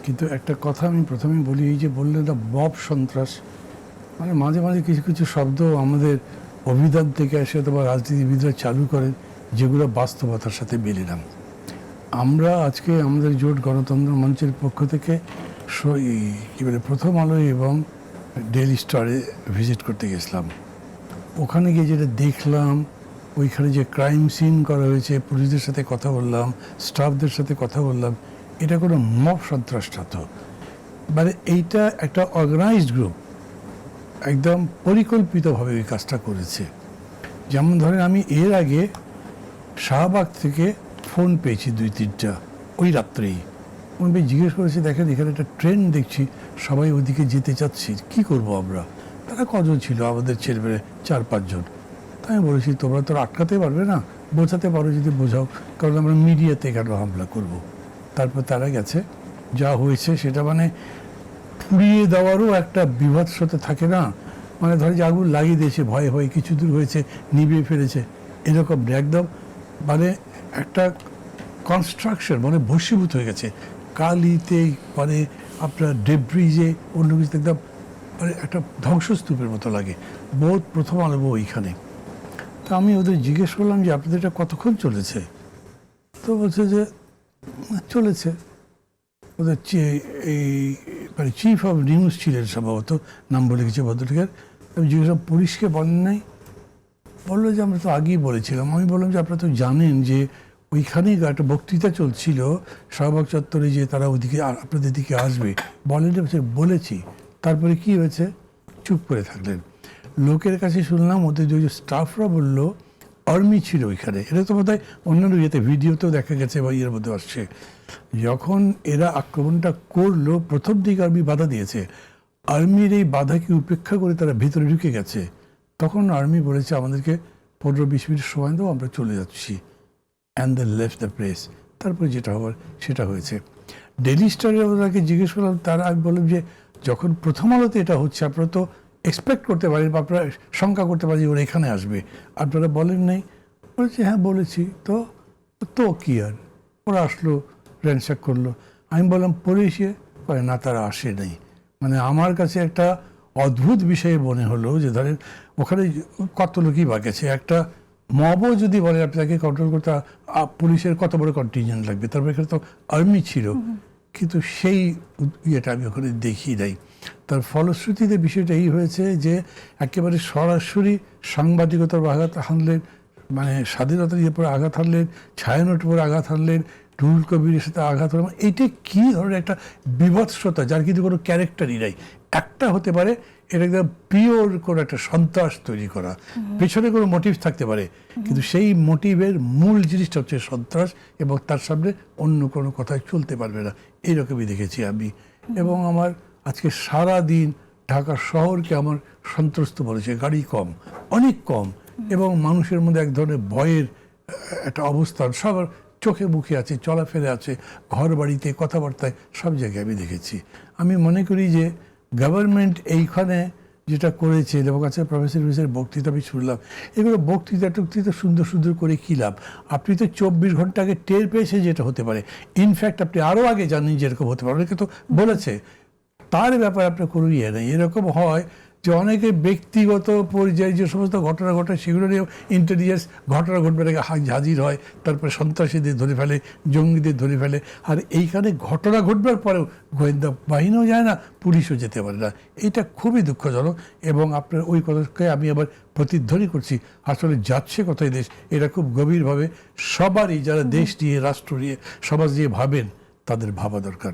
কিন্তু একটা কথা আমি প্রথমেই বলি, এই যে বললেন না মব সন্ত্রাস, মানে মাঝে মাঝে কিছু কিছু শব্দ আমাদের অভিধান থেকে আসে অথবা রাজনীতিবিদরা চালু করেন, যেগুলো বাস্তবতার সাথে মেলে না। আমরা আজকে আমাদের জোট গণতন্ত্র মঞ্চের পক্ষ থেকে কী বলে প্রথম আলো এবং ডেইলি স্টারে ভিজিট করতে গেছিলাম। ওখানে গিয়ে যেটা দেখলাম, ওইখানে যে ক্রাইম সিন করা হয়েছে, পুলিশদের সাথে কথা বললাম, স্টাফদের সাথে কথা বললাম, এটা কোনো মব সন্ত্রাসটা তো মানে এইটা একটা অর্গানাইজড গ্রুপ একদম পরিকল্পিতভাবে ওই কাজটা করেছে। যেমন ধরেন আমি এর আগে শাহবাগ থেকে ফোন পেয়েছি 2-3টা ওই রাত্রেই। আমি জিজ্ঞেস করেছি, দেখেন এখানে একটা ট্রেন দেখছি, সবাই ওদিকে যেতে চাচ্ছি, কি করব আমরা? তারা কজন ছিল? আমাদের ছেলেমেয়ে 4-5 জন। তাই আমি বলেছি, তোমরা তো আটকাতে পারবে না, বোঝাতে পারো যদি বোঝাও, কারণ আমরা মিডিয়াতে কেন হামলা করব। তারপর তারা গেছে, যা হয়েছে সেটা মানে পুড়িয়ে দেওয়ারও একটা বিভৎসতা থাকে না, মানে ধরে যে আগুন লাগিয়ে দিয়েছে, ভয়ে ভয়ে কিছু দূর হয়েছে, নিভিয়ে ফেলেছে, এরকম একদম মানে একটা কনস্ট্রাকশন মানে ভস্মীভূত হয়ে গেছে কালিতে, মানে আপনার ডেব্রিজে অন্য কিছু একদম মানে একটা ধ্বংসস্তূপের মতো লাগে। বহুত প্রথম আলো ওইখানে। তা আমি ওদের জিজ্ঞেস করলাম যে আপনাদের এটা কতক্ষণ চলেছে? তো বলছে যে চলেছে। ওদের এই মানে চিফ অফ নিউজ ছিলেন সম্ভবত, নাম বলে গেছে ভদ্রলোকের। আমি জিজ্ঞেস করলাম পুলিশকে বলেন নাই? বললো যে আমরা তো আগেই বলেছিলাম। আমি বললাম যে আপনারা তো জানেন যে ওইখানেই একটা বক্তৃতা চলছিল শাহবাগ চত্বরে, যে তারা ওদিকে আপনাদের দিকে আসবে। বলেন বলেছি, তারপরে কি হয়েছে? চুপ করে থাকলেন। লোকের কাছে শুনলাম ওদের যে স্টাফরা বললো আর্মি ছিল ওইখানে। এটা তো বোধহয় অন্যান্য ইয়েতে ভিডিওতেও দেখা গেছে বা ইয়ের মধ্যে আসছে। যখন এরা আক্রমণটা করলো, প্রথম দিকে আর্মি বাধা দিয়েছে, আর্মির এই বাধাকে উপেক্ষা করে তারা ভেতরে ঢুকে গেছে। তখন আর্মি বলেছে আমাদেরকে 15-20 মিনিট সময় দাও, আমরা চলে যাচ্ছি। And the left the press. তারপরে যেটা হওয়ার সেটা হয়েছে। ডেইলি স্টারে ওনাকে জিজ্ঞেস করলাম, তারা আমি বললাম যে যখন প্রথম আলোতে এটা হচ্ছে, আপনারা তো এক্সপেক্ট করতে পারেন বা আপনারা শঙ্কা করতে পারেন যে ওরা এখানে আসবে, আপনারা বলেন নাই? বলেছি হ্যাঁ বলেছি। তো তো কী আর, ওরা আসলো, র্যানস্যাক করলো। আমি বললাম পুলিশে করে না, তারা আসে নাই। মানে আমার কাছে একটা অদ্ভুত বিষয় মনে হলো যে ধরেন ওখানে কত লোকই বা গেছে, একটা মবও যদি বলে আপনাকে কন্ট্রোল করতে পুলিশের কত বড় কন্টিনজেন্ট লাগবে, তারপর এখানে তো আর্মি ছিল, কিন্তু সেই ইয়েটা আমি ওখানে দেখি নাই। তার ফলশ্রুতিতে বিষয়টা এই হয়েছে যে একেবারে সরাসরি সাংবাদিকতার আঘাত হানলেন, মানে স্বাধীনতার ইয়ের পরে আঘাত হানলেন, ছায়ানটের পরে আঘাত হানলেন, রুহুল কবিরের সাথে আঘাত হলাম। এইটা কী ধরনের একটা বিভৎসতা, যার কিন্তু কোনো ক্যারেক্টারই নাই। একটা হতে পারে এটা একদম পিওর কোনো একটা সন্ত্রাস তৈরি করা, পেছনে কোনো মোটিভ থাকতে পারে, কিন্তু সেই মোটিভের মূল জিনিসটা হচ্ছে সন্ত্রাস, এবং তার সামনে অন্য কোনো কথাই চলতে পারবে না, এইরকমই দেখেছি আমি। এবং আমার আজকে সারা দিন ঢাকা শহরকে আমার সন্ত্রস্ত বলেছে, গাড়ি কম, অনেক কম, এবং মানুষের মধ্যে এক ধরনের ভয়ের একটা অবস্থান সবার চোখে মুখে আছে, চলাফেরা আছে, ঘর বাড়িতে, কথাবার্তায়, সব জায়গায় আমি দেখেছি। আমি মনে করি যে গভর্নমেন্ট এইখানে যেটা করেছে, এবং কাছে প্রফেসর বক্তৃতা আমি শুনলাম, এগুলো বক্তৃতা সুন্দর সুন্দর করে কী লাভ? আপনি তো 24 ঘন্টা আগে টের পেয়েছে যেটা হতে পারে, ইনফ্যাক্ট আপনি আরও আগে জানেন যেরকম হতে পারে, অনেকে তো বলেছে, তার ব্যাপারে আপনার কোনো ইয়ে নেই। এরকম হয় যে অনেকে ব্যক্তিগত পর্যায়ে যে সমস্ত ঘটনা ঘটে সেগুলো নিয়েও ইন্টেলিজেন্স ঘটনা ঘটবে আগে হাজির হয়, তারপরে সন্ত্রাসীদের ধরে ফেলে, জঙ্গিদের ধরে ফেলে। আর এইখানে ঘটনা ঘটবার পরেও গোয়েন্দা বাহিনীও যায় না, পুলিশও যেতে পারে না। এটা খুবই দুঃখজনক। এবং আপনার ওই কথাকে আমি আবার প্রতিধ্বনি করছি, আসলে যাচ্ছে কোথায় দেশ, এটা খুব গভীরভাবে সবারই, যারা দেশ নিয়ে, রাষ্ট্র নিয়ে, সমাজ নিয়ে ভাবেন, তাদের ভাবা দরকার।